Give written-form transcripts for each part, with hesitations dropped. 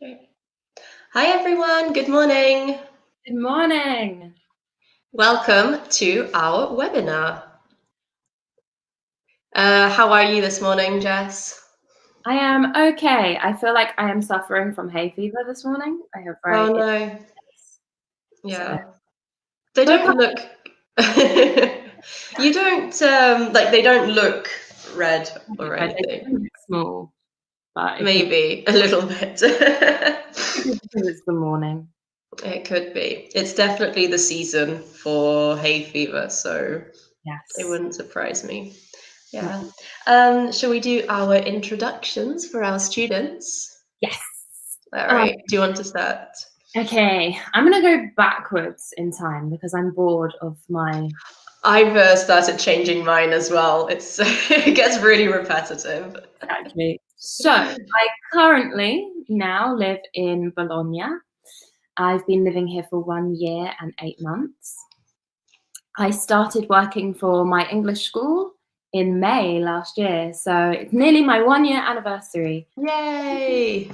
Okay. Hi everyone, good morning. Good morning. Welcome to our webinar. How are you this morning, Jess? I am okay. I feel like I am suffering from hay fever this morning. I have Oh very no, so yeah. They but don't look, you don't, like they don't look red or I think anything. it's small, but it could Maybe a little bit. be because it's the morning. It could be. It's definitely the season for hay fever, so it Yes. wouldn't surprise me. Mm. Yeah. Shall we do our introductions for our students? Yes. All Um, right. Do you want to start? okay. I'm gonna go backwards in time because I'm bored of my I've started changing mine as well. It's it gets really repetitive. actually. So I currently now live in Bologna. I've been living here for 1 year and 8 months. I started working for my English school in May last year, so it's nearly my 1 year anniversary Yay!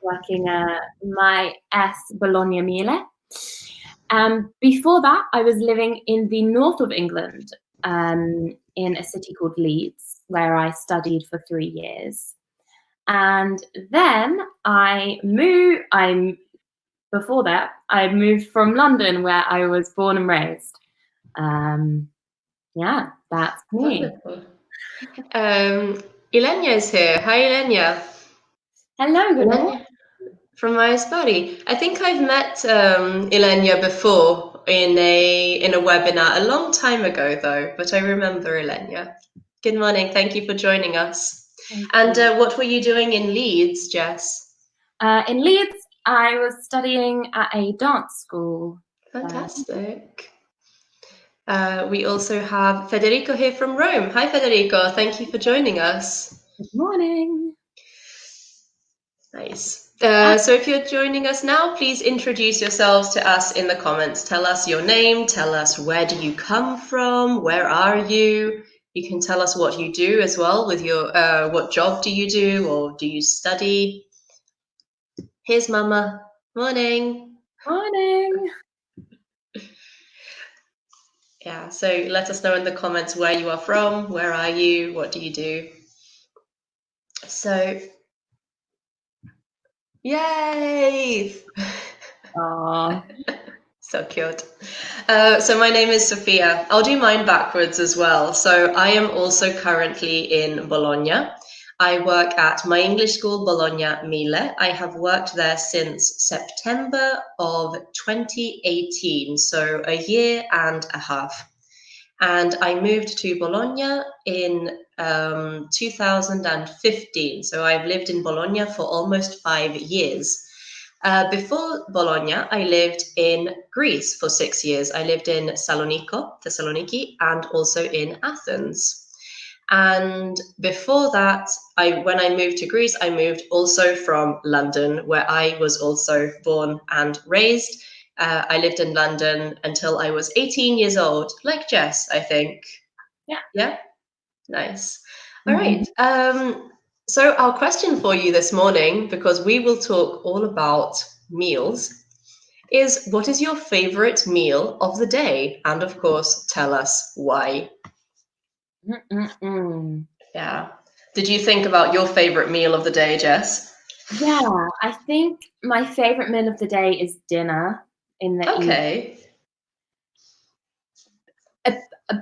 working my S Bologna Mille. Before that, I was living in the north of England, in a city called Leeds, where I studied for 3 years. And then before that, I moved from London, where I was born and raised. Yeah, that's me. Wonderful. Ilenia is here. Hi, Ilenia. Hello, good morning. Ilenia from My Body. I think I've met Ilenia before in a webinar a long time ago, though. But I remember Ilenia. Good morning. Thank you for joining us. Thank And you. what were you doing in Leeds, Jess? In Leeds, I was studying at a dance school. Fantastic. We also have Federico here from Rome. Hi, Federico. Thank you for joining us. Good morning. Nice. So if you're joining us now, please introduce yourselves to us in the comments. Tell us your name. Tell us where do you come from? Where are you? You can tell us what you do as well with your, what job do you do or do you study? Here's Mama. Morning. Morning. Yeah, so let us know in the comments where you are from, where are you, what do you do? So, yay! Aw. So cute. So my name is Sophia. I'll do mine backwards as well. So I am also currently in Bologna. I work at my English school, Bologna Mille. I have worked there since September of 2018, so a year and a half. And I moved to Bologna in 2015. So I've lived in Bologna for almost 5 years. Before Bologna, I lived in Greece for 6 years. I lived in Thessaloniki, and also in Athens. And before that, when I moved to Greece, I moved also from London, where I was also born and raised. I lived in London until I was 18 years old, like Jess, I think. Yeah. Yeah, nice. All Mhm. right. So our question for you this morning, because we will talk all about meals, is what is your favorite meal of the day? And of course, tell us why. Mm-mm-mm. Yeah. Did you think about your favorite meal of the day, Jess? Yeah, I think my favorite meal of the day is dinner in the evening. Okay.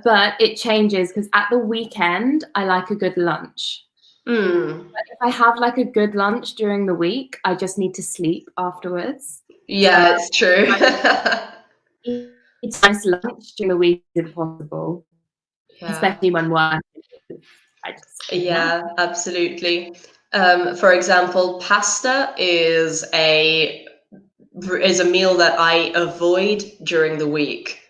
But it changes because at the weekend, I like a good lunch. Hmm. But if I have like a good lunch during the week, I just need to sleep afterwards. So Yeah, it's true. eat nice lunch during the week is impossible, Yeah. especially when working. I just, yeah. Yeah, absolutely. For example, pasta is a meal that I avoid during the week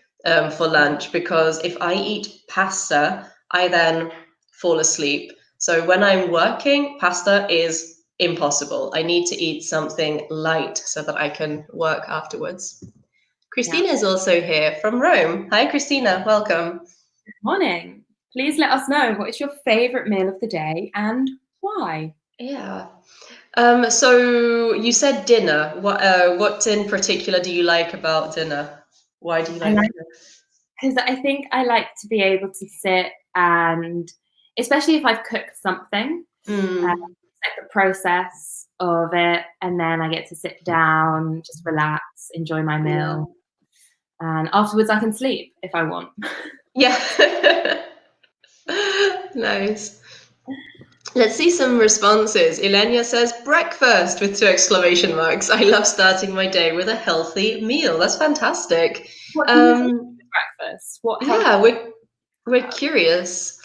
for lunch because if I eat pasta, I then fall asleep. So when I'm working, pasta is impossible. I need to eat something light so that I can work afterwards. Yeah. Christina is also here from Rome. Hi, Christina. Welcome. Good morning. Please let us know what is your favorite meal of the day and why? Yeah. So you said dinner. What in particular do you like about dinner? Why do you I like like dinner? because I think I like to be able to sit and, especially if I've cooked something, Mm, like the process of it, and then I get to sit down, just relax, enjoy my yeah. meal, and afterwards I can sleep if I want. Yeah. Nice. Let's see some responses. Ilenia says breakfast with two exclamation marks. I love starting my day with a healthy meal. That's fantastic. What do you have Um, for breakfast? What healthy yeah, we're have? curious.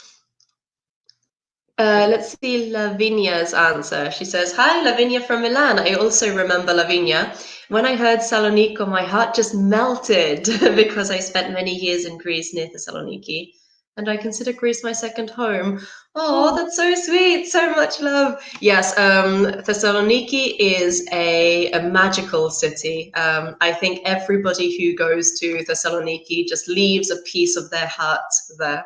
Let's see Lavinia's answer. She says, "Hi, Lavinia from Milan. I also remember Lavinia. When I heard Salonico, my heart just melted because I spent many years in Greece near Thessaloniki, and I consider Greece my second home." Oh, Oh, that's so sweet. So much love. Yes, Thessaloniki is a magical city. I think everybody who goes to Thessaloniki just leaves a piece of their heart there.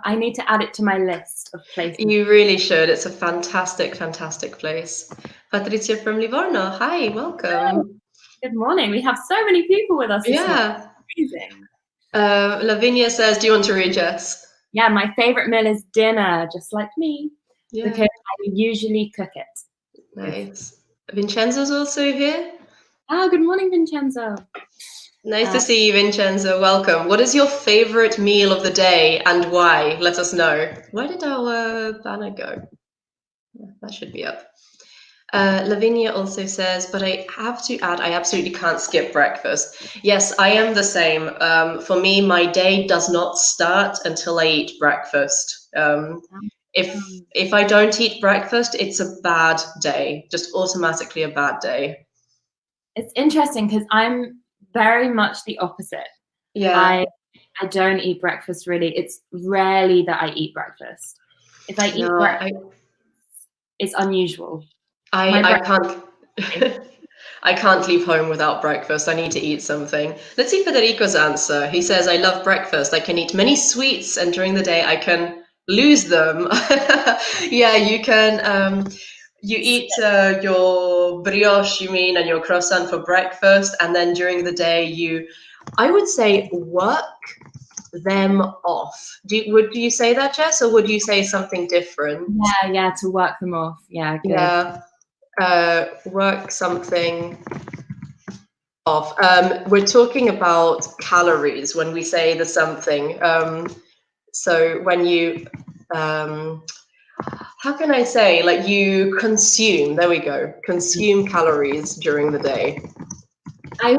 I need to add it to my list of places. You really should. It's a fantastic, fantastic place. Patricia from Livorno. Hi, Oh, welcome. good morning. We have so many people with us this morning. Yeah. Amazing. Lavinia says, do you want to read Jess? Yeah, my favorite meal is dinner, just like me, Yeah, because I usually cook it. nice. Vincenzo's also here. Oh, good morning, Vincenzo. Nice Uh, to see you, Vincenzo. Welcome. What is your favorite meal of the day and why? Let us know. Where did our banner go? Yeah, that should be up. Lavinia also says, but I have to add, I absolutely can't skip breakfast. Yes, I am the same. For me, my day does not start until I eat breakfast. If I don't eat breakfast, it's a bad day, just automatically a bad day. it's interesting because I'm very much the opposite. Yeah, I I don't eat breakfast really. It's rarely that I eat breakfast. If I eat no, breakfast, it's unusual. I, My I breakfast. can't. I can't leave home without breakfast. I need to eat something. Let's see Federico's answer. He says, I love breakfast. I can eat many sweets, and during the day, I can lose them. Yeah, you can. You eat your brioche, you mean, and your croissant for breakfast, and then during the day, I would say, work them off. Would you say that, Jess, or would you say something different? Yeah, to work them off. Yeah, good. Yeah, work something off. We're talking about calories when we say the something. So when you, how can I say, like you consume, there we go, consume calories during the day. I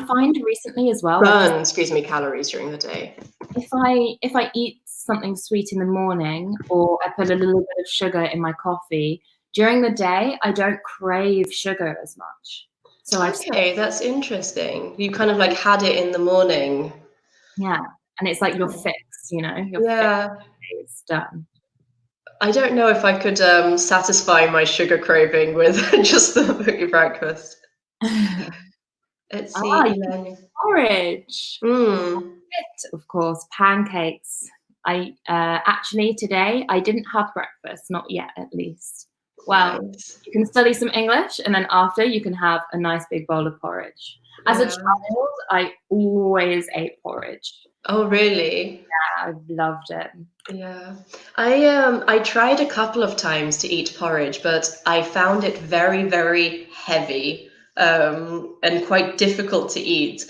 find recently as well, like Burn, excuse me, calories during the day. if I eat something sweet in the morning, or I put a little bit of sugar in my coffee, during the day, I don't crave sugar as much. So I've stopped. Okay, that's interesting. You kind of like had it in the morning. Yeah, and it's like your fix, your fix Yeah, is done. I don't know if I could satisfy my sugar craving with just the breakfast. Let's see, You can Elaine. porridge. Mm, Of course, pancakes. I actually today I didn't have breakfast, not yet at least. Well, nice. you can study some English, and then after you can have a nice big bowl of porridge. As a Yeah. child, I always ate porridge. Oh, really? I loved it. Yeah. I tried a couple of times to eat porridge, but I found it very, very heavy, and quite difficult to eat.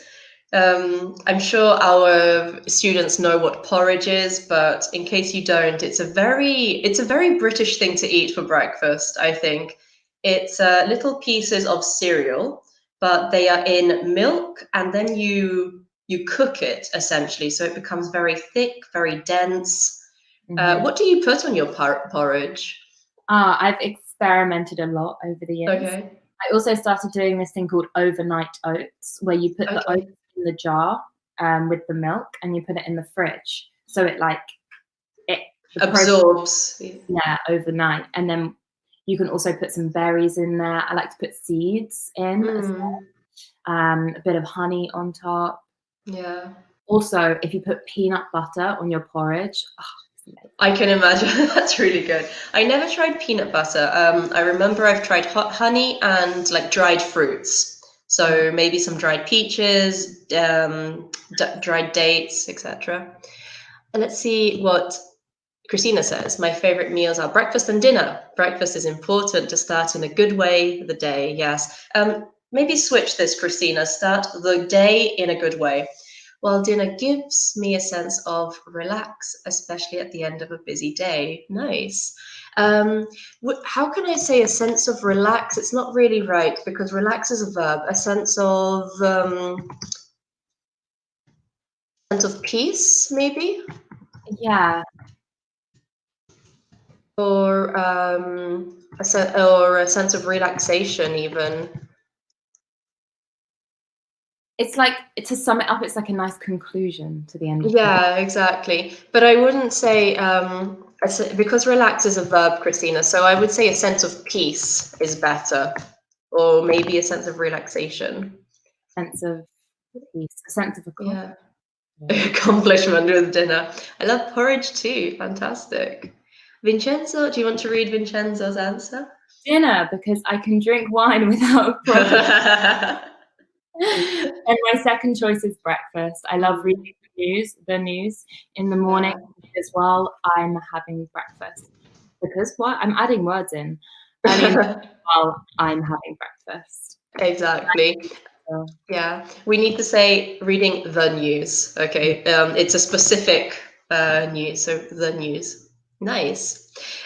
I'm sure our students know what porridge is, but in case you don't, it's a very British thing to eat for breakfast, I think. It's little pieces of cereal, but they are in milk, and then you cook it essentially, so it becomes very thick, very dense. Mhm. What do you put on your porridge? I've experimented a lot over the years. Okay. I also started doing this thing called overnight oats, where you put the Okay. oats in the jar with the milk, and you put it in the fridge. So it the process, Absorbs. yeah, overnight, and then you can also put some berries in there. I like to put seeds in as Mm, well, a bit of honey on top. yeah. Also, if you put peanut butter on your porridge, I can imagine. That's really good. I never tried peanut butter. I remember I've tried hot honey and like dried fruits. So maybe some dried peaches, dried dates, etc. And let's see what Christina says. My favorite meals are breakfast and dinner. Breakfast is important to start in a good way the day. Yes. Maybe switch this, Christina. Start the day in a good way. Well, dinner gives me a sense of relax, especially at the end of a busy day. Nice. How can I say a sense of relax? It's not really right because relax is a verb. A sense of peace, maybe, Yeah, or a sense of relaxation, even. it's like, to sum it up, it's like a nice conclusion to the end of the day. Yeah, exactly. But I wouldn't say because relax is a verb, Christina. So I would say a sense of peace is better, or maybe a sense of relaxation. Sense of peace, a sense of Yeah, accomplishment. accomplishment with dinner. I love porridge too. Fantastic. Vincenzo, do you want to read Vincenzo's answer? Dinner, because I can drink wine without a problem. And my second choice is breakfast. I love reading the news in the morning as well. I'm having breakfast because what? I'm adding words in. While I'm having breakfast. Exactly. Yeah, we need to say reading the news. Okay, it's a specific news, so the news. Nice.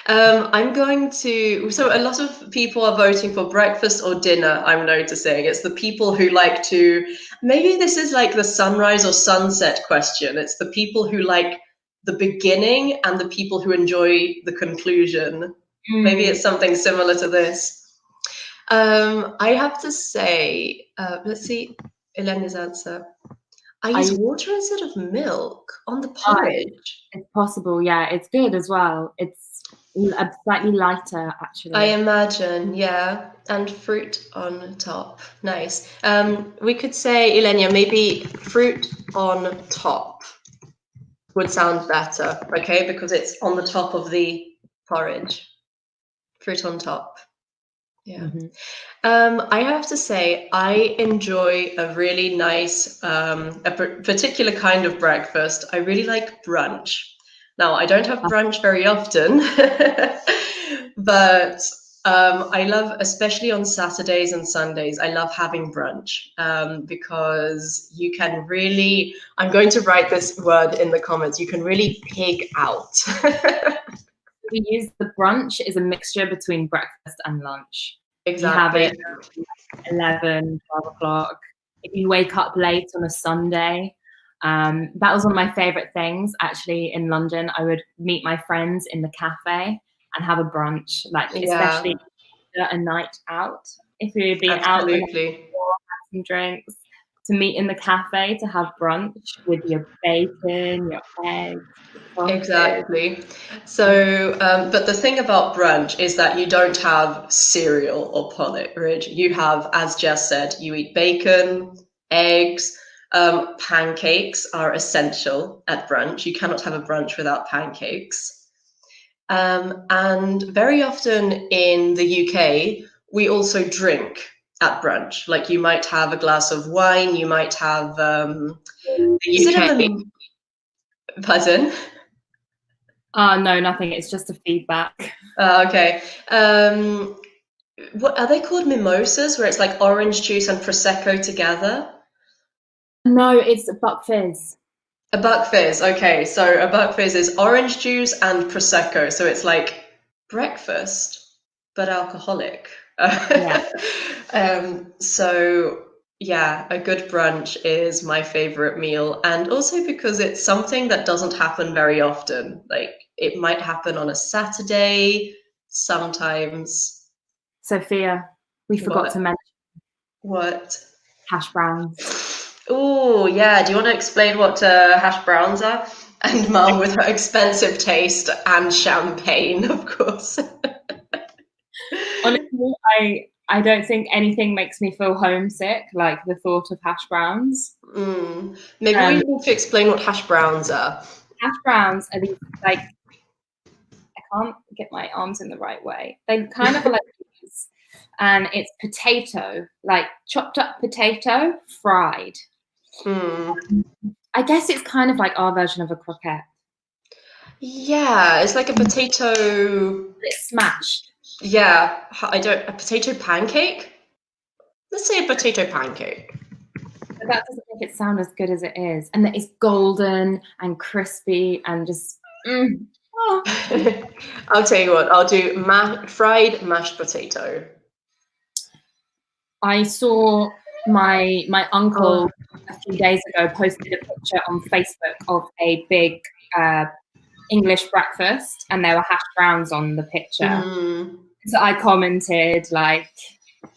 I'm going to. So a lot of people are voting for breakfast or dinner. I'm noticing it's the people who like to. Maybe this is like the sunrise or sunset question. It's the people who like the beginning and the people who enjoy the conclusion. Maybe it's something similar to this. I have to say, let's see Elena's answer. I use water instead of milk on the porridge. It's possible, yeah. It's good as well. It's slightly lighter, actually. I imagine, yeah. And fruit on top. Nice. We could say, Elena, maybe fruit on top would sound better, okay? Because it's on the top of the porridge. Fruit on top. Yeah. I have to say, I enjoy a really nice, particular kind of breakfast. I really like brunch. Now, I don't have brunch very often, but I love, especially on Saturdays and Sundays, I love having brunch because you can really, I'm going to write this word in the comments, you can really pig out. We use the brunch is a mixture between breakfast and lunch. Exactly. You have it 11, 12 o'clock. If you wake up late on a Sunday, that was one of my favorite things actually in London. I would meet my friends in the cafe and have a brunch, like especially a night out. If you've been out and have some drinks, to meet in the cafe to have brunch with your bacon, your eggs. Exactly. So, but the thing about brunch is that you don't have cereal or porridge. You have, as Jess said, you eat bacon, eggs. Pancakes are essential at brunch. You cannot have a brunch without pancakes. And very often in the UK, we also drink at brunch. Like you might have a glass of wine, you might have the UK. Pardon? No, nothing. It's just a feedback. Okay. What are they called? Mimosas, where it's like orange juice and prosecco together? No, it's a buck fizz. A buck fizz. Okay, so a buck fizz is orange juice and prosecco, so it's like breakfast but alcoholic. Yeah. So yeah, a good brunch is my favorite meal, and also because it's something that doesn't happen very often. Like it might happen on a Saturday sometimes. Sophia, we forgot to mention What? hash browns. Oh, yeah. Do you want to explain what hash browns are? And Mum with her expensive taste and champagne, of course. Honestly, I don't think anything makes me feel homesick like the thought of hash browns. Maybe we need to explain what hash browns are. Hash browns are these like can't get my arms in the right way. They kind of are like these, and it's potato, like chopped up potato, fried. I guess it's kind of like our version of a croquette. Yeah, it's like a potato. It's smashed. Yeah, a potato pancake? Let's say a potato pancake. But that doesn't make it sound as good as it is. And it's golden and crispy and just, oh. I'll tell you what, I'll do fried mashed potato. I saw my uncle a few days ago posted a picture on Facebook of a big English breakfast, and there were hash browns on the picture. So I commented, like,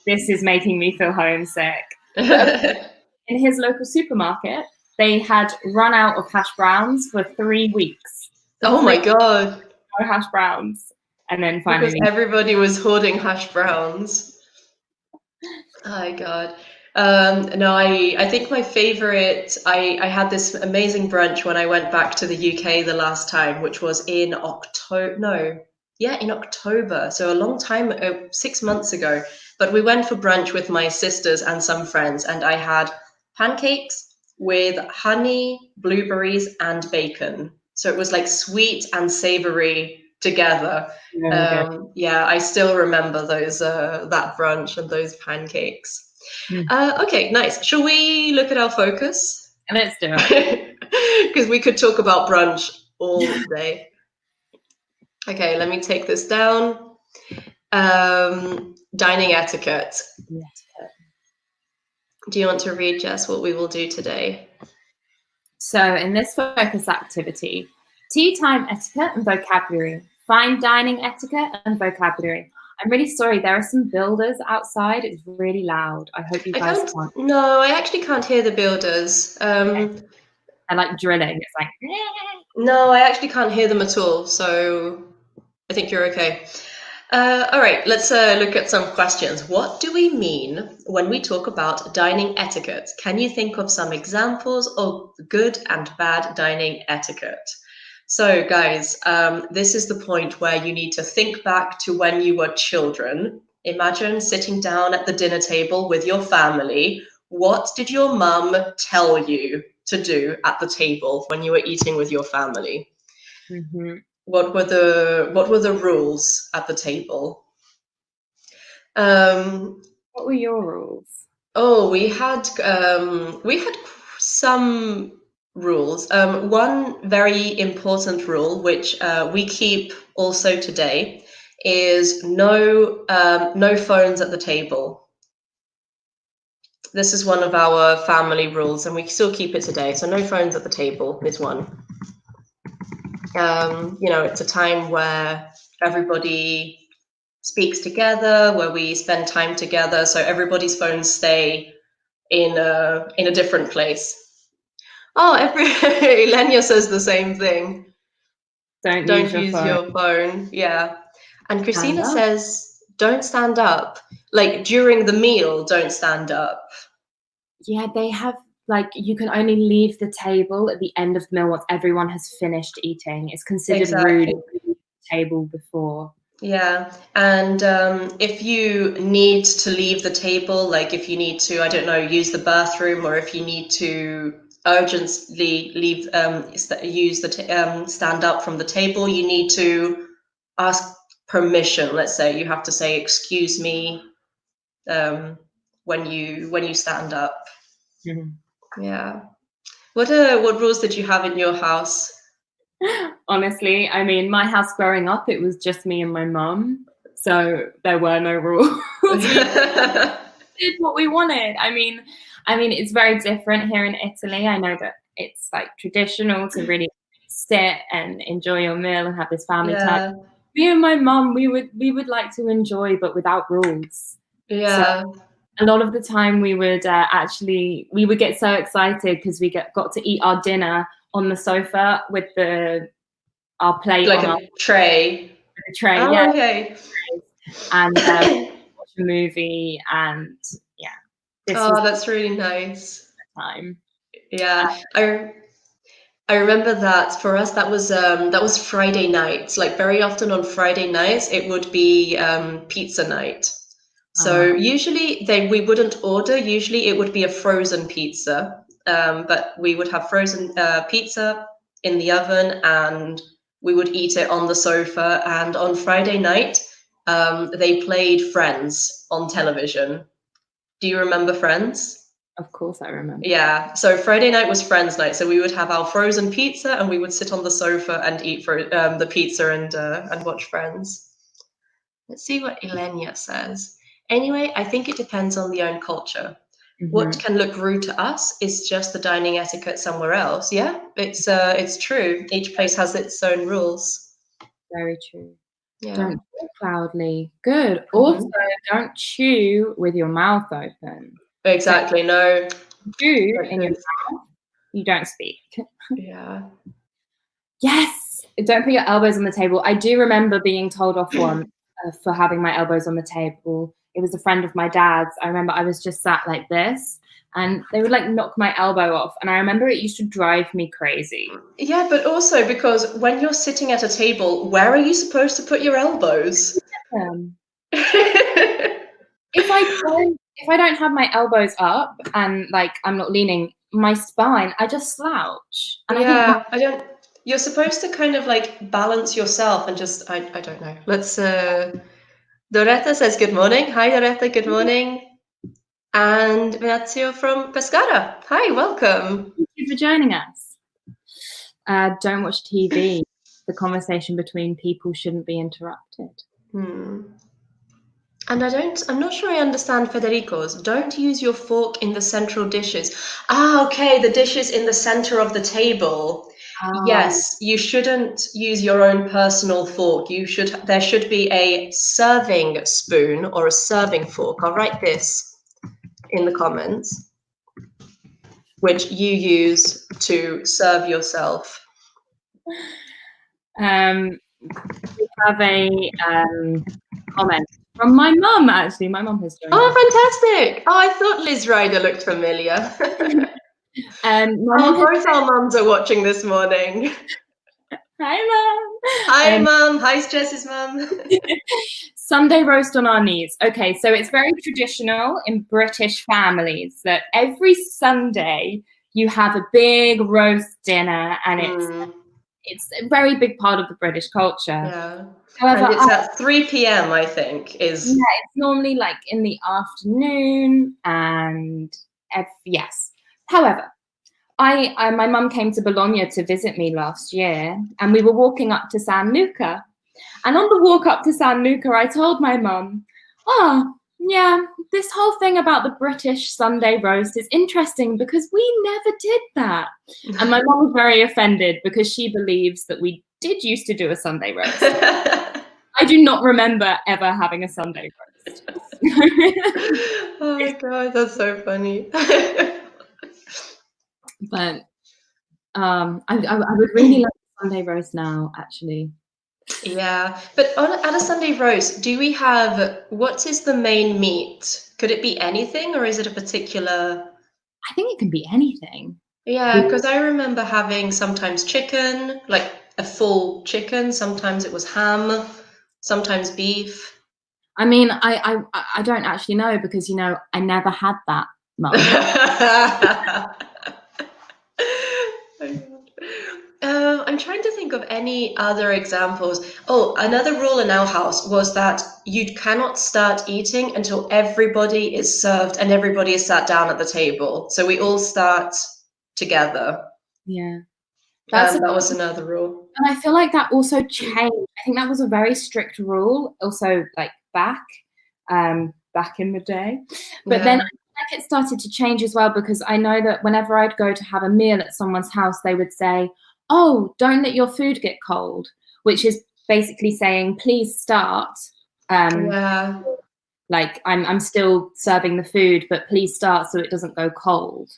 this is making me feel homesick. But in his local supermarket, they had run out of hash browns for 3 weeks. Oh my God. No hash browns. And then finally. Because everybody was hoarding hash browns. Oh my God. No, I think my favorite, I had this amazing brunch when I went back to the UK the last time, which was in October. In October. So a long time, 6 months ago. But we went for brunch with my sisters and some friends, and I had pancakes with honey, blueberries, and bacon. So it was like sweet and savory together. Yeah, I still remember those that brunch and those pancakes. Okay, nice. Shall we look at our focus? Let's do it. Because we could talk about brunch all day. Okay, let me take this down. Dining etiquette. Do you want to read, Jess, what we will do today? So in this focus activity, tea time etiquette and vocabulary, fine dining etiquette and vocabulary. I'm really sorry, there are some builders outside. It's really loud. I hope you guys can't. No, I actually can't hear the builders. Okay. I like drilling. It's like. No, I actually can't hear them at all. So I think you're okay. All right, let's look at some questions. What do we mean when we talk about dining etiquette? Can you think of some examples of good and bad dining etiquette? So guys, this is the point where you need to think back to when you were children. Imagine sitting down at the dinner table with your family. What did your mum tell you to do at the table when you were eating with your family? What were the rules at the table? What were your rules? Oh, we had some rules. One very important rule, which we keep also today, is no phones at the table. This is one of our family rules, and we still keep it today. So no phones at the table is one. It's a time where everybody speaks together, where we spend time together. So everybody's phones stay in a different place. Oh, Elenia says the same thing. Don't use your phone. Yeah. And Christina says, don't stand up. Like during the meal, don't stand up. Yeah, they have, like, you can only leave the table at the end of the meal once everyone has finished eating. It's considered rude to leave the table before. Yeah, and if you need to leave the table, like if you need to, I don't know, use the bathroom, or if you need to urgently leave, stand up from the table, you need to ask permission. Let's say you have to say, "Excuse me," when you stand up. Yeah. What rules did you have in your house? Honestly, I mean, my house growing up, it was just me and my mum, so there were no rules. We did what we wanted. I mean, it's very different here in Italy. I know that it's like traditional to really sit and enjoy your meal and have this family time. Me and my mum, we would like to enjoy, but without rules. Yeah. So a lot of the time, we would get so excited because we got to eat our dinner on the sofa with our plate, like on a tray. The tray, oh, yeah. Okay. And watch a movie, and yeah. That's really nice. Time. Yeah, I remember that for us that was Friday nights. Like very often on Friday nights, it would be pizza night. So usually we wouldn't order. Usually it would be a frozen pizza, but we would have frozen pizza in the oven, and we would eat it on the sofa. And on Friday night, they played Friends on television. Do you remember Friends? Of course I remember. Yeah, so Friday night was Friends night, so we would have our frozen pizza and we would sit on the sofa and eat the pizza and watch Friends. Let's see what Ilenia says. Anyway, I think it depends on the own culture. What can look rude to us is just the dining etiquette somewhere else. Yeah, it's true. Each place has its own rules. Very true. Yeah. Don't talk loudly. Good. Also, don't chew with your mouth open. Exactly. No. Food in your mouth, you don't speak. Yeah. Yes. Don't put your elbows on the table. I do remember being told off once for having my elbows on the table. It was a friend of my dad's. I remember I was just sat like this, and they would like knock my elbow off. And I remember it used to drive me crazy. Yeah, but also because when you're sitting at a table, where are you supposed to put your elbows? If I don't have my elbows up and like I'm not leaning, my spine, I just slouch. And yeah, I don't. You're supposed to kind of like balance yourself and just. I don't know. Let's. Doretta says good morning. Hi, Doretta. Good morning. And Venezio from Pescara. Hi, welcome. Thank you for joining us. Don't watch TV. The conversation between people shouldn't be interrupted. And I'm not sure I understand Federico's. Don't use your fork in the central dishes. Ah, okay, the dishes in the center of the table. Yes, you shouldn't use your own personal fork. There should be a serving spoon or a serving fork. I'll write this in the comments, which you use to serve yourself. We have a comment from my mum, actually. My mum has joined us. Fantastic! Oh, I thought Liz Ryder looked familiar. Both our mums are watching this morning. Hi, Mum. Hi, Mum. Hi, Jess's mum. Sunday roast on our knees. Okay, so it's very traditional in British families that every Sunday you have a big roast dinner, and it's a very big part of the British culture. Yeah. However, and it's at 3 p.m. I think is. Yeah, it's normally like in the afternoon, and yes. However, my mum came to Bologna to visit me last year, and we were walking up to San Luca. And on the walk up to San Luca, I told my mum, oh, yeah, this whole thing about the British Sunday roast is interesting because we never did that. And my mum was very offended because she believes that we did used to do a Sunday roast. I do not remember ever having a Sunday roast. Oh my God, that's so funny. But I would really like a Sunday roast now, actually. Yeah, but at a Sunday roast, what is the main meat? Could it be anything, or is it a particular? I think it can be anything. Yeah, because I remember having sometimes chicken, like a full chicken. Sometimes it was ham, sometimes beef. I mean, I don't actually know because, I never had that, Mum. I'm trying to think of any other examples. Oh, another rule in our house was that you cannot start eating until everybody is served and everybody is sat down at the table. So we all start together. Yeah. That was another rule. And I feel like that also changed. I think that was a very strict rule, also like back in the day. But then I feel like it started to change as well, because I know that whenever I'd go to have a meal at someone's house, they would say, oh, don't let your food get cold, which is basically saying, please start. Like I'm still serving the food, but please start so it doesn't go cold.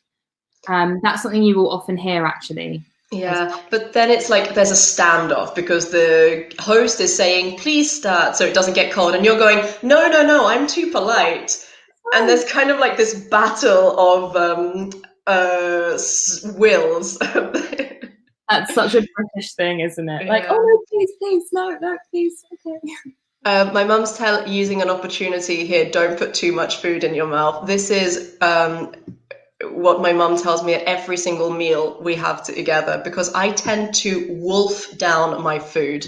That's something you will often hear, actually. Yeah, but then it's like there's a standoff because the host is saying, please start so it doesn't get cold. And you're going, no, I'm too polite. And there's kind of like this battle of wills. That's such a British thing, isn't it? Like, oh Yeah. no, please, no, please, okay. My mum's using an opportunity here. Don't put too much food in your mouth. This is what my mum tells me at every single meal we have together, because I tend to wolf down my food.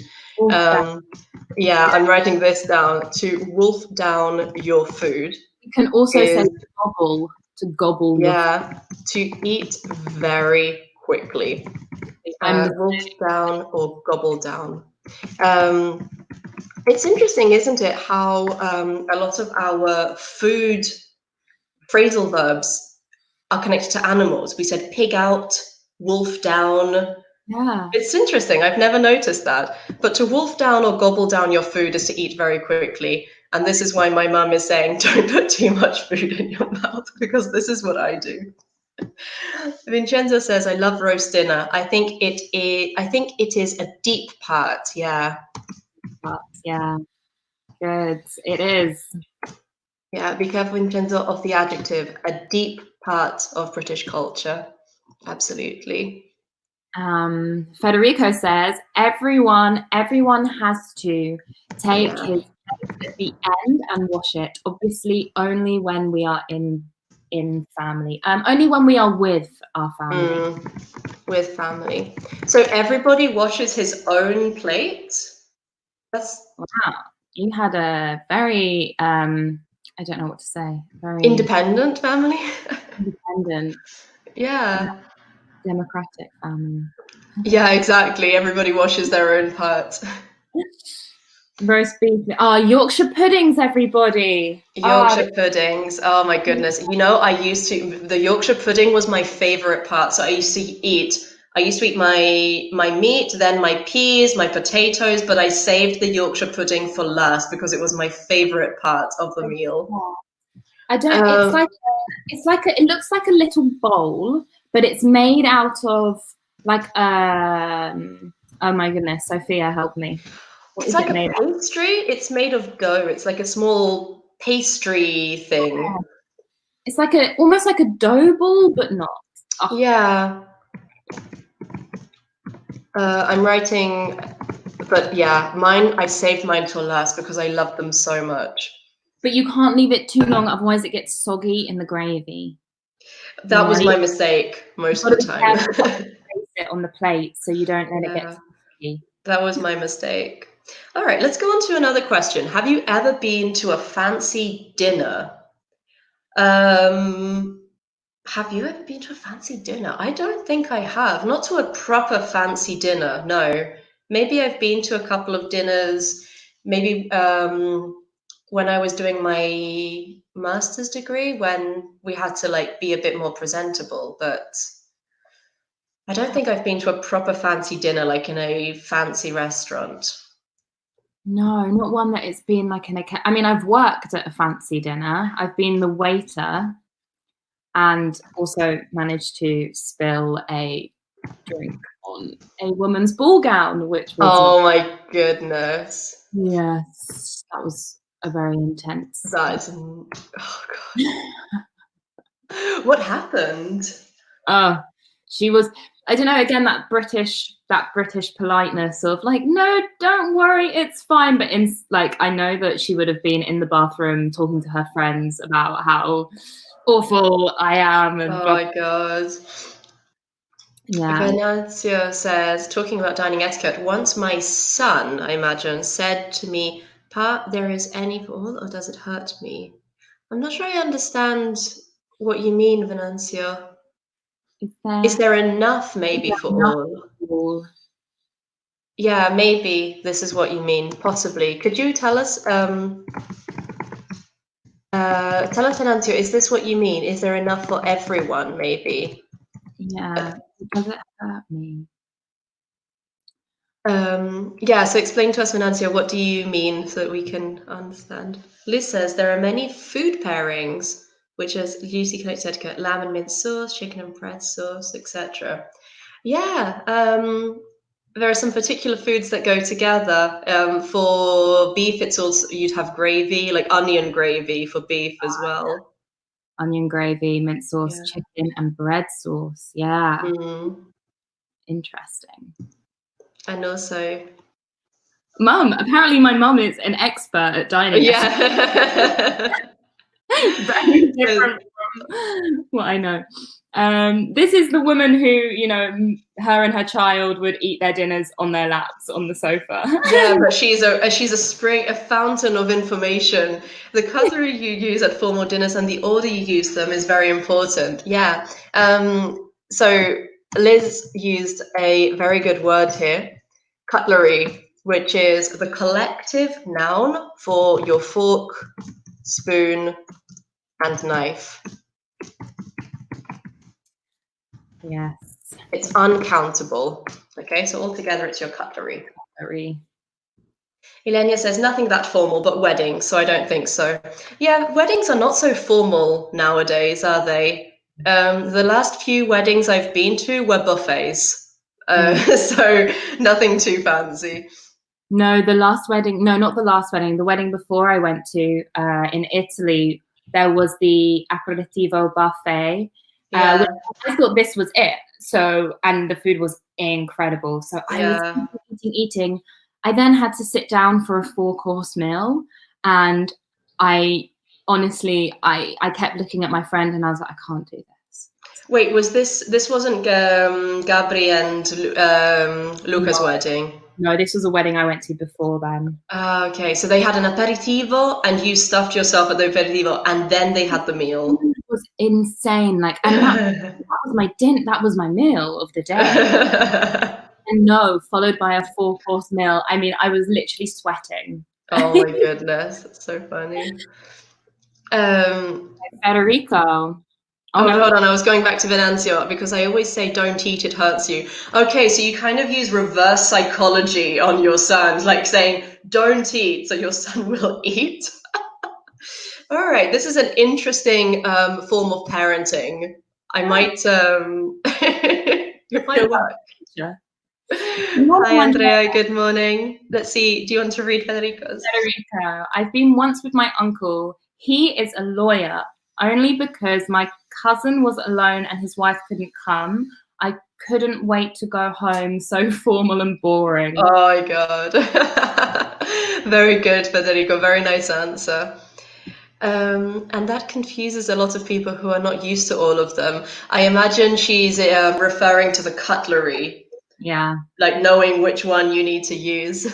Yeah, I'm writing this down. To wolf down your food. You can also is, say gobble, to gobble. Yeah, to eat very quickly. Wolf down or gobble down. It's interesting, isn't it, how a lot of our food phrasal verbs are connected to animals. We said pig out, wolf down. Yeah. It's interesting. I've never noticed that. But to wolf down or gobble down your food is to eat very quickly. And this is why my mum is saying, don't put too much food in your mouth, because this is what I do. Vincenzo says, I love roast dinner. I think it is a deep part. Yeah. Yeah. Good. It is. Yeah, be careful, Vincenzo, of the adjective. A deep part of British culture. Absolutely. Federico says, everyone has to take his plate at the end and wash it. Obviously, only when we are in family. Only when we are with our family. With family. So everybody washes his own plate? Wow. You had a very, I don't know what to say. Very independent family? Independent. Yeah. Democratic family. Yeah, exactly. Everybody washes their own part. Roast beef. Oh, Yorkshire puddings, everybody. Yorkshire puddings. Oh my goodness. You know, the Yorkshire pudding was my favorite part. So I used to eat my meat, then my peas, my potatoes, but I saved the Yorkshire pudding for last because it was my favorite part of the meal. I don't, it looks like a little bowl, but it's made out of like, oh my goodness, Sophia, help me. It's like a pastry. It's made of dough. It's like a small pastry thing. Yeah. It's like almost like a dough ball, but not. Oh. Yeah. I'm writing, but yeah, I saved mine till last because I love them so much. But you can't leave it too long, otherwise it gets soggy in the gravy. That was my mistake most of the time. Place it on the plate so you don't let it get soggy. That was my mistake. All right, let's go on to another question. Have you ever been to a fancy dinner? Have you ever been to a fancy dinner? I don't think I have. Not to a proper fancy dinner, no. Maybe I've been to a couple of dinners, maybe when I was doing my master's degree, when we had to like be a bit more presentable, but I don't think I've been to a proper fancy dinner, like in a fancy restaurant. No, not one that it's been like I mean, I've worked at a fancy dinner. I've been the waiter and also managed to spill a drink on a woman's ball gown, which was... Oh my goodness. Yes, that was a very intense... That is... Oh God. What happened? She was... I don't know, again, that British politeness of like, no, don't worry, it's fine. But I know that she would have been in the bathroom talking to her friends about how awful I am. And oh my God. Yeah. Vincenzo says, talking about dining etiquette, once my son, I imagine, said to me, Pa, there is any for all, or does it hurt me? I'm not sure I understand what you mean, Vincenzo. Is there enough maybe for all? Yeah, maybe this is what you mean, possibly. Could you tell us, Vincenzo, is this what you mean? Is there enough for everyone, maybe? Yeah, does it hurt me? Yeah, so explain to us, Vincenzo, what do you mean so that we can understand? Liz says there are many food pairings, which is Lucy connects etiquette, lamb and mint sauce, chicken and bread sauce, etc. Yeah, there are some particular foods that go together. For beef, it's also, you'd have gravy, like onion gravy for beef as well. Onion gravy, mint sauce, chicken and bread sauce. Yeah. interesting. And also, Mum, apparently my mum is an expert at dining. yeah. Very different from what I know. This is the woman who, you know, her and her child would eat their dinners on their laps on the sofa. Yeah, but she's a fountain of information. The cutlery you use at formal dinners and the order you use them is very important. Yeah. So Liz used a very good word here, cutlery, which is the collective noun for your fork, spoon, and knife. Yes. It's uncountable. Okay, so altogether it's your cutlery. Cutlery. Ilenia says nothing that formal, but weddings, so I don't think so. Yeah, weddings are not so formal nowadays, are they? The last few weddings I've been to were buffets, so nothing too fancy. No, the last wedding, no, not the last wedding, the wedding before I went to in Italy, there was the aperitivo buffet. Yeah. Which I thought this was it. So, and the food was incredible. So I was eating. I then had to sit down for a 4-course meal, and I honestly, I kept looking at my friend, and I was like, I can't do this. Wait, was this wasn't Gabri and Luca's wedding? No, this was a wedding I went to before then. Okay, so they had an aperitivo, and you stuffed yourself at the aperitivo, and then they had the meal. It was insane. Like, and that was my dinner. That was my meal of the day. And no, followed by a 4-course meal. I mean, I was literally sweating. Oh my goodness, that's so funny. Federico. Oh, no, hold on. I was going back to Vincenzo because I always say, don't eat, it hurts you. Okay, so you kind of use reverse psychology on your son, like saying, don't eat, so your son will eat. All right, this is an interesting form of parenting. I might... Hi, Andrea. Good morning. Let's see. Do you want to read Federico's? Federico. I've been once with my uncle. He is a lawyer. Only because my cousin was alone and his wife couldn't come. I couldn't wait to go home. So formal and boring. Oh my God. Very good, Federico. Very nice answer. And that confuses a lot of people who are not used to all of them. I imagine she's referring to the cutlery. Yeah. Like knowing which one you need to use.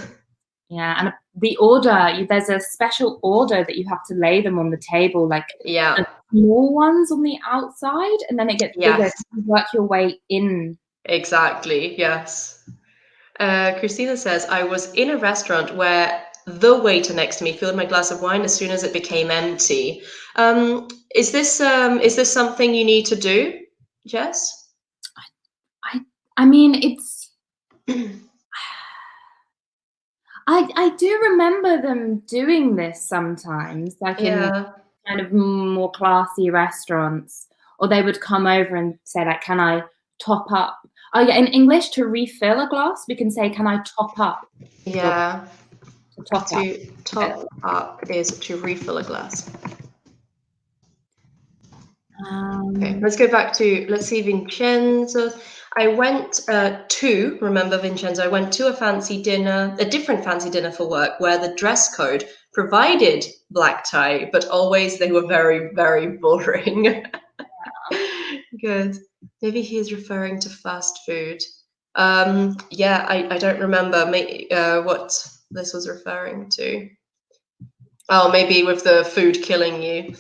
Yeah, and the order, there's a special order that you have to lay them on the table, like the small ones on the outside, and then it gets bigger. You work your way in. Exactly, yes. Christina says, I was in a restaurant where the waiter next to me filled my glass of wine as soon as it became empty. Is this something you need to do, Jess? I mean, it's... I do remember them doing this sometimes, like in kind of more classy restaurants, or they would come over and say, like, can I top up? Oh yeah, in English, to refill a glass, we can say, can I top up? Yeah. Top up is to refill a glass. Okay, let's go back to, let's see, Vincenzo. I went remember Vincenzo, I went to a different fancy dinner for work where the dress code provided black tie, but always they were very, very boring. Good. Maybe he's referring to fast food. Yeah, I don't remember what this was referring to. Oh, maybe with the food killing you.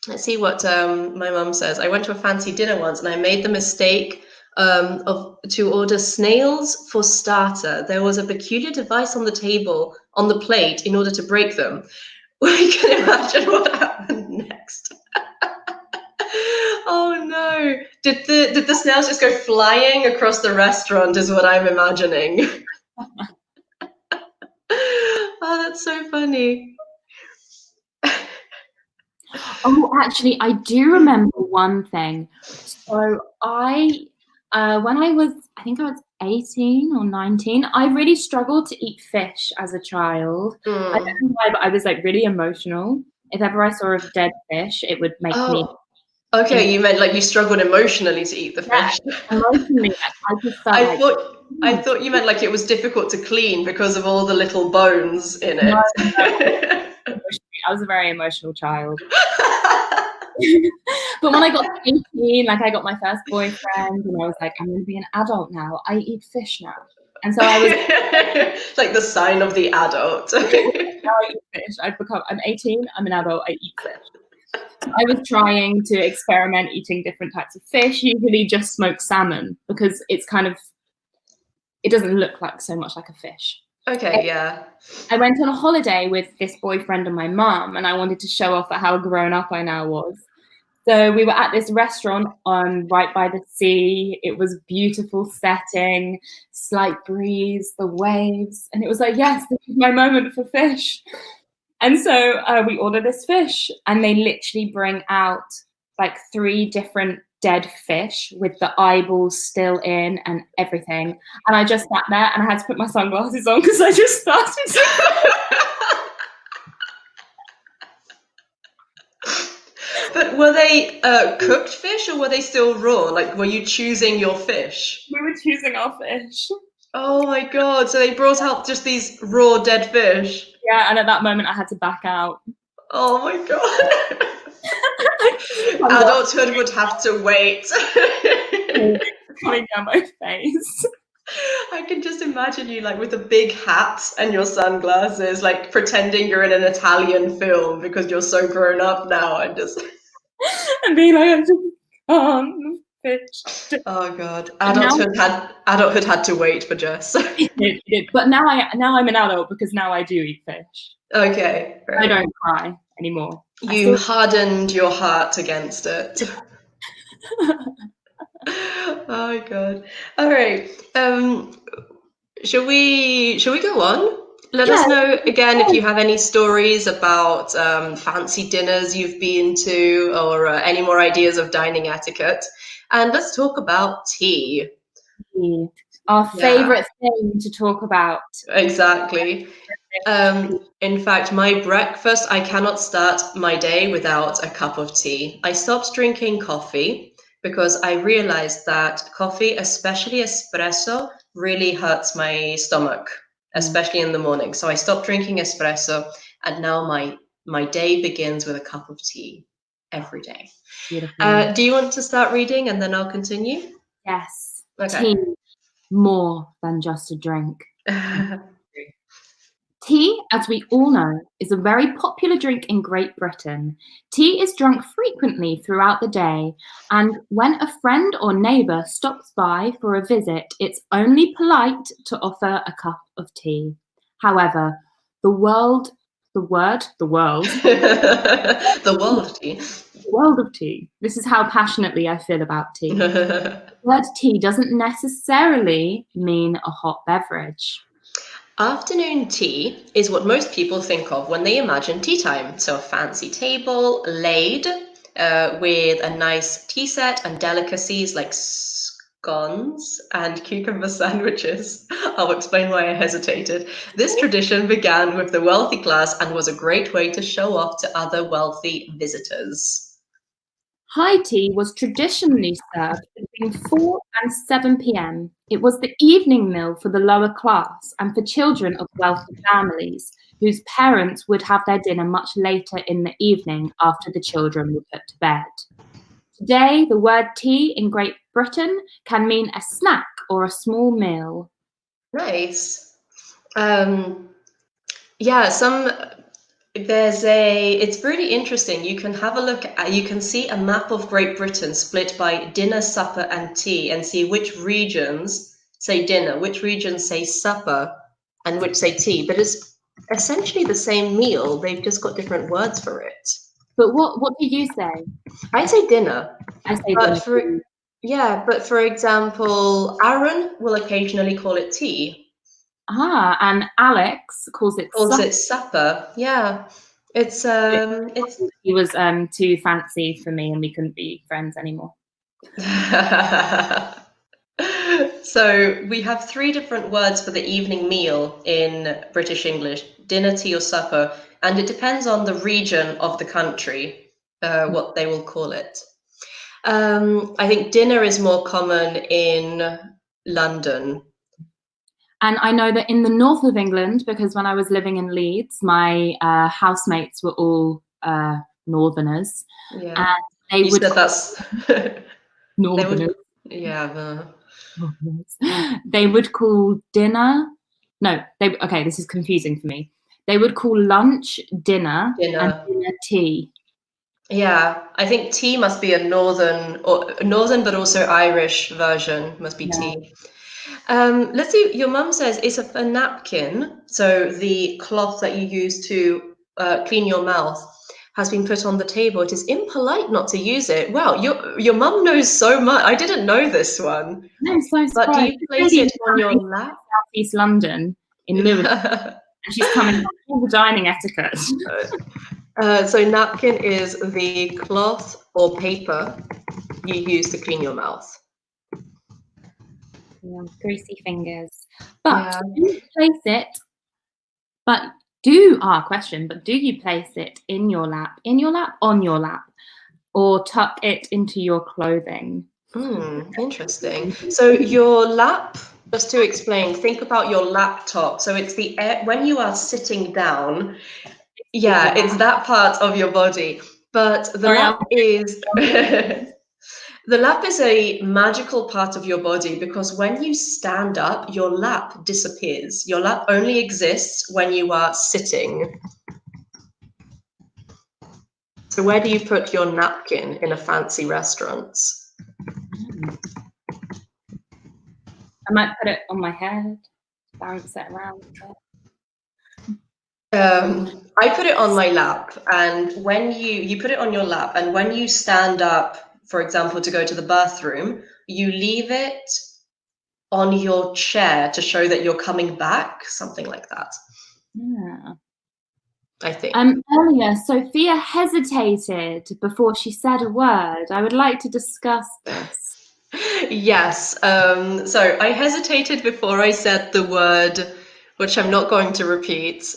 Let's see what my mum says. I went to a fancy dinner once and I made the mistake to order snails for starter. There was a peculiar device on the table, on the plate, in order to break them. We can imagine what happened next. Oh no! Did the snails just go flying across the restaurant? Is what I'm imagining. Oh, that's so funny. Oh, actually, I do remember one thing. So when I think I was 18 or 19, I really struggled to eat fish as a child. I don't know why, but I was like really emotional. If ever I saw a dead fish, it would make me Okay, you meant like you struggled emotionally to eat the Yeah, fish. emotionally, I just felt I like, thought I "Oh, thought you meant like it was difficult to clean because of all the little bones in no, it. emotionally." I was a very emotional child. But when I got to 18, like I got my first boyfriend, and I was like, I'm going to be an adult now. I eat fish now. And so I was Like the sign of the adult. now I eat fish. I'm 18, I'm an adult, I eat fish. So I was trying to experiment eating different types of fish, usually just smoked salmon, because it doesn't look like so much like a fish. Okay, yeah. I went on a holiday with this boyfriend and my mum, and I wanted to show off at how grown up I now was. So we were at this restaurant right by the sea. It was beautiful setting, slight breeze, the waves, and it was like, yes, this is my moment for fish. And so we order this fish, and they literally bring out like 3 different dead fish with the eyeballs still in and everything. And I just sat there, and I had to put my sunglasses on because I just started to. But were they cooked fish or were they still raw? Like, were you choosing your fish? We were choosing our fish. Oh my God. So they brought out just these raw dead fish. Yeah, and at that moment I had to back out. Oh my God. Adulthood would have to wait. Coming down my face. I can just imagine you like with a big hat and your sunglasses, like pretending you're in an Italian film because you're so grown up now and just. And being like, I just can't fish. Oh God, Now, adulthood had to wait for Jess. it did. But now I'm an adult because now I do eat fish. Okay, I right. don't cry anymore. You hardened your heart against it. Oh God. All right. Shall we go on? Let Yeah. us know again if you have any stories about fancy dinners you've been to or any more ideas of dining etiquette. And let's talk about tea. Our Yeah, favorite thing to talk about. exactly. In fact, my breakfast, I cannot start my day without a cup of tea. I stopped drinking coffee because I realized that coffee, especially espresso, really hurts my stomach, especially in the morning. So I stopped drinking espresso, and now my day begins with a cup of tea every day. Beautiful. Do you want to start reading and then I'll continue? Yes. Okay. Tea, more than just a drink. Tea, as we all know, is a very popular drink in Great Britain. Tea is drunk frequently throughout the day, and when a friend or neighbour stops by for a visit, it's only polite to offer a cup of tea. However, the world, The world tea. the world of tea, this is how passionately I feel about tea. The word tea doesn't necessarily mean a hot beverage. Afternoon tea is what most people think of when they imagine tea time. So a fancy table laid with a nice tea set and delicacies like scones and cucumber sandwiches. I'll explain why I hesitated. This tradition began with the wealthy class and was a great way to show off to other wealthy visitors. High tea was traditionally served between 4 and 7 p.m. It was the evening meal for the lower class and for children of wealthy families, whose parents would have their dinner much later in the evening after the children were put to bed. Today, the word tea in Great Britain can mean a snack or a small meal. Nice. Yeah, it's really interesting. You can have a look at, you can see a map of Great Britain split by dinner, supper, and tea, and see which regions say dinner, which regions say supper, and which say tea. But it's essentially the same meal. They've just got different words for it. But what do you say? I say dinner, I say but dinner. for example, Aaron will occasionally call it tea. And Alex calls it Calls supper. it supper. Yeah. It's He was too fancy for me and we couldn't be friends anymore. So we have 3 different words for the evening meal in British English: dinner, tea, or supper, and it depends on the region of the country what they will call it. I think dinner is more common in London. And I know that in the north of England, because when I was living in Leeds, my housemates were all northerners. Yeah. And they You would said that's northerners. yeah. They would call dinner. No, okay, this is confusing for me. They would call lunch dinner and dinner tea. Yeah, I think tea must be a northern but also Irish version, must be tea. Let's see, your mum says it's a napkin, so the cloth that you use to clean your mouth has been put on the table. It is impolite not to use it. Wow, your mum knows so much. I didn't know this one. I'm so surprised. But do you place it on your lap? Southeast London in Lewis, and she's coming up all the dining etiquette. So napkin is the cloth or paper you use to clean your mouth. Yeah, greasy fingers. But do you place it? But do you place it in your lap, on your lap, or tuck it into your clothing? Interesting. So your lap, just to explain, think about your laptop. So it's the air when you are sitting down. Yeah, it's that part of your body. But the lap is the lap is a magical part of your body because when you stand up, your lap disappears. Your lap only exists when you are sitting. So where do you put your napkin in a fancy restaurant? I might put it on my head, bounce it around. I put it on my lap, and when you put it on your lap, and when you stand up, for example, to go to the bathroom, you leave it on your chair to show that you're coming back, something like that. Yeah. I think. Earlier, Sophia hesitated before she said a word. I would like to discuss this. Yes. So I hesitated before I said the word, which I'm not going to repeat.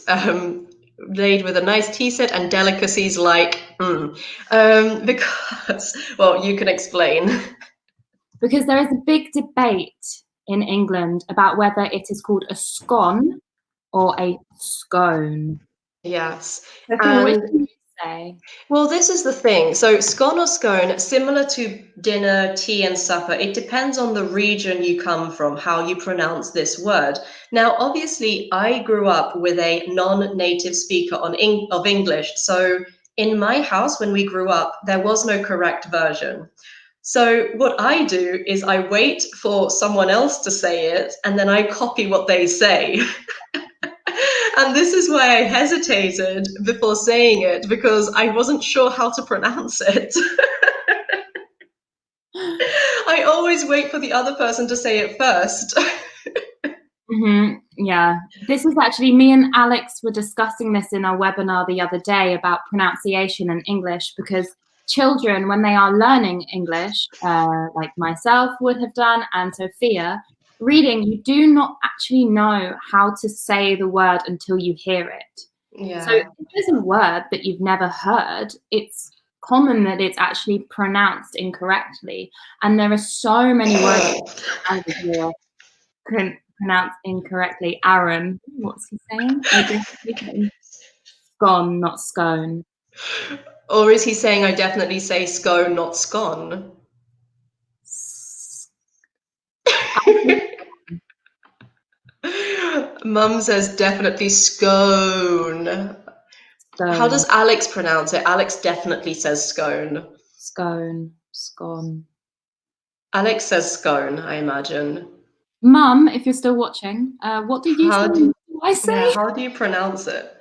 Laid with a nice tea set and delicacies like, because, well, you can explain. Because there is a big debate in England about whether it is called a scone or a scone. Yes. Sophia, what do you say? Well, this is the thing. So scone or scone, similar to dinner, tea, and supper, it depends on the region you come from, how you pronounce this word. Now, obviously, I grew up with a non-native speaker of English. So in my house, when we grew up, there was no correct version. So what I do is I wait for someone else to say it, and then I copy what they say. And this is why I hesitated before saying it, because I wasn't sure how to pronounce it. I always wait for the other person to say it first. Yeah, this is actually, me and Alex were discussing this in our webinar the other day about pronunciation in English, because children, when they are learning English, like myself would have done and Sophia, reading, you do not actually know how to say the word until you hear it. Yeah. So if there's a word that you've never heard, it's common that it's actually pronounced incorrectly. And there are so many words that pronounced incorrectly. Aaron, what's he saying? Scone, not scone. Or is he saying I definitely say scone, not scone? Mum says definitely scone. How does Alex pronounce it? Alex definitely says scone. Scone, scone. Alex says scone, I imagine. Mum, if you're still watching, what do you say? I say? Yeah, how do you pronounce it?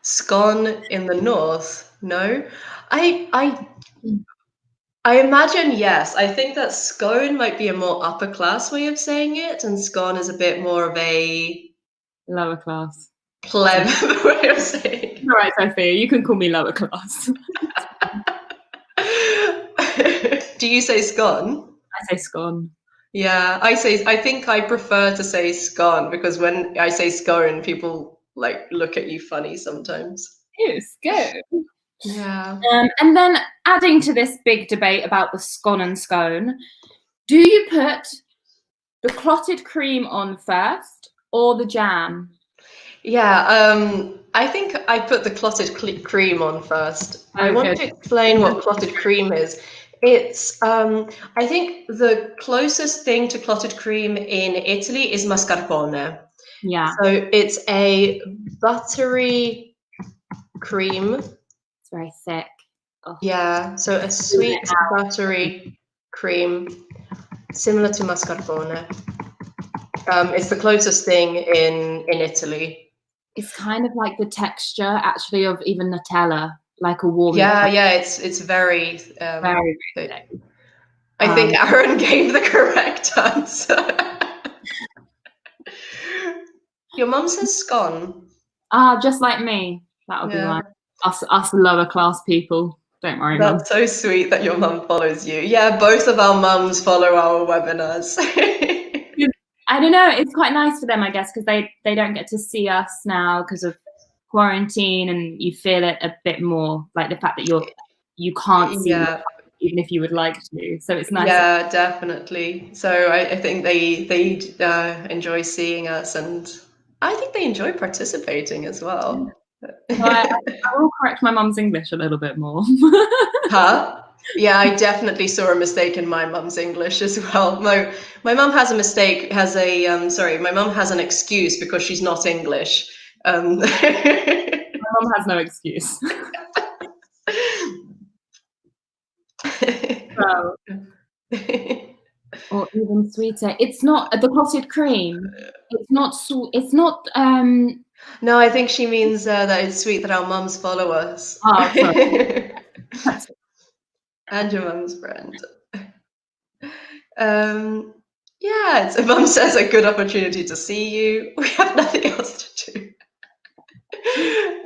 Scone in the north? No? I imagine yes. I think that scone might be a more upper class way of saying it, and scone is a bit more of a lower class. Pleb way of saying it. All right, Sophia, you can call me lower class. Do you say scone? I say scone. Yeah, I think I prefer to say scone because when I say scone, people like look at you funny sometimes. Ew, scone. Yeah. And then adding to this big debate about the scone and scone, do you put the clotted cream on first or the jam? Yeah, I think I put the clotted cream on first. I Oh, want good. to explain what clotted cream is. It's, I think the closest thing to clotted cream in Italy is mascarpone. Yeah, So it's a buttery cream. it's very thick. Oh, Yeah, so a sweet buttery cream similar to mascarpone. It's the closest thing in Italy. it's kind of like the texture, actually, of even Nutella, like a warm Yeah, Nutella. yeah, it's very Very, thick. very thick. I think Aaron gave the correct answer. Your mum says scone. Just like me. That'll be Yeah, right. Us lower class people. Don't worry, mum. that's so sweet that your mum follows you. Yeah, both of our mums follow our webinars. I don't know. It's quite nice for them, I guess, because they don't get to see us now because of quarantine, and you feel it a bit more, like the fact that you can't see them, Yeah, even if you would like to. So it's nice. yeah, definitely. So I think they enjoy seeing us, and I think they enjoy participating as well. So I will correct my mum's English a little bit more. Huh? Yeah, I definitely saw a mistake in my mum's English as well. My mum has a mistake, has a sorry, my mum has an excuse because she's not English. My mum has no excuse. So, or even sweeter. It's not the clotted cream. It's not sweet. It's not. No, I think she means that it's sweet that our mums follow us. Oh, sorry. And your mum's friend. Yeah, it's, mum says a good opportunity to see you. We have nothing else to do.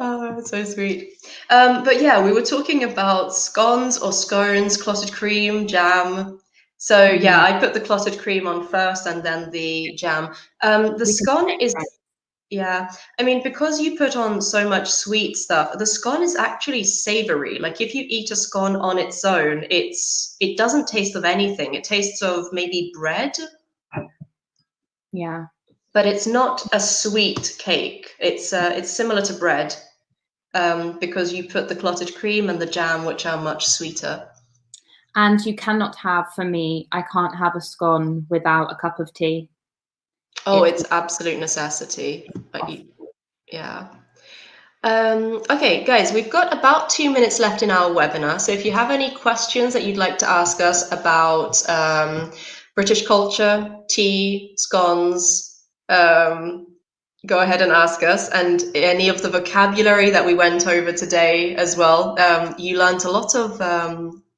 Oh, so sweet. But yeah, we were talking about scones or scones, clotted cream, jam. So yeah, I put the clotted cream on first and then the jam. The We can scone take is, break. yeah, I mean, because you put on so much sweet stuff, the scone is actually savory. Like if you eat a scone on its own, it doesn't taste of anything. It tastes of maybe bread, Yeah. but it's not a sweet cake. It's similar to bread. Because you put the clotted cream and the jam, which are much sweeter. And you cannot have, for me, I can't have a scone without a cup of tea. Oh, it's absolute necessity. Yeah. Okay, guys, we've got about 2 minutes left in our webinar. So if you have any questions that you'd like to ask us about British culture, tea, scones, go ahead and ask us. And any of the vocabulary that we went over today as well. You learned a lot of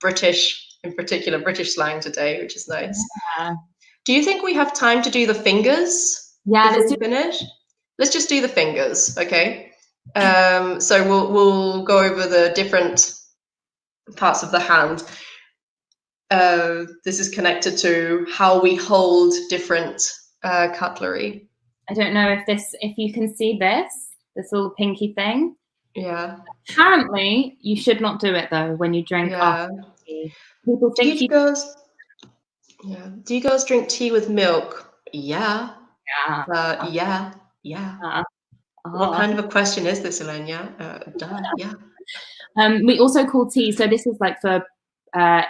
British, in particular, British slang today, which is nice. Yeah. Do you think we have time to do the fingers Yeah, before we finish? Let's just do the fingers, okay? So we'll go over the different parts of the hand. This is connected to how we hold different cutlery. I don't know if you can see this little pinky thing. Yeah. Apparently, you should not do it though when you drink Yeah. tea. People think Do you girls drink tea with milk? Yeah. Yeah. Yeah. What kind of a question is this, Elenia? Yeah. We also call tea. So this is like for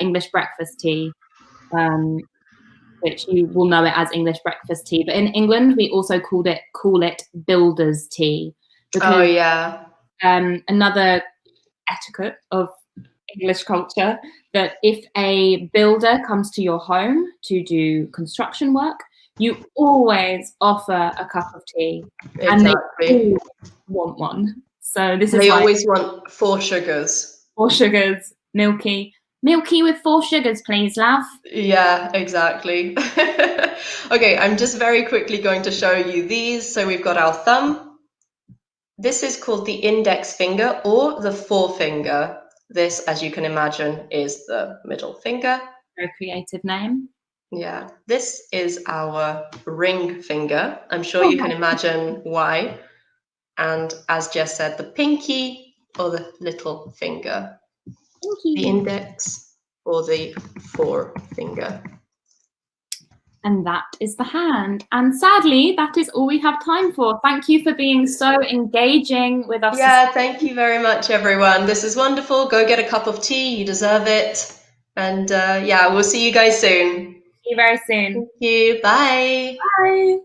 English breakfast tea, which you will know it as English breakfast tea. But in England, we also call it builder's tea because yeah. Another etiquette of English culture that if a builder comes to your home to do construction work, you always offer a cup of tea, and they always want one. So this is They like always want 4 sugars. 4 sugars, milky with 4 sugars, please, love. Yeah, exactly. Okay, I'm just very quickly going to show you these. So we've got our thumb. This is called the index finger or the forefinger. This, as you can imagine, is the middle finger. Very creative name. Yeah, this is our ring finger. I'm sure you can imagine why. And as Jess said, the pinky or the little finger? Thank you. The index or the forefinger? And that is the hand. And sadly, that is all we have time for. Thank you for being so engaging with us. Yeah, thank you very much, everyone. This is wonderful. Go get a cup of tea. You deserve it. And yeah, we'll see you guys soon. See you very soon. Thank you. Bye. Bye.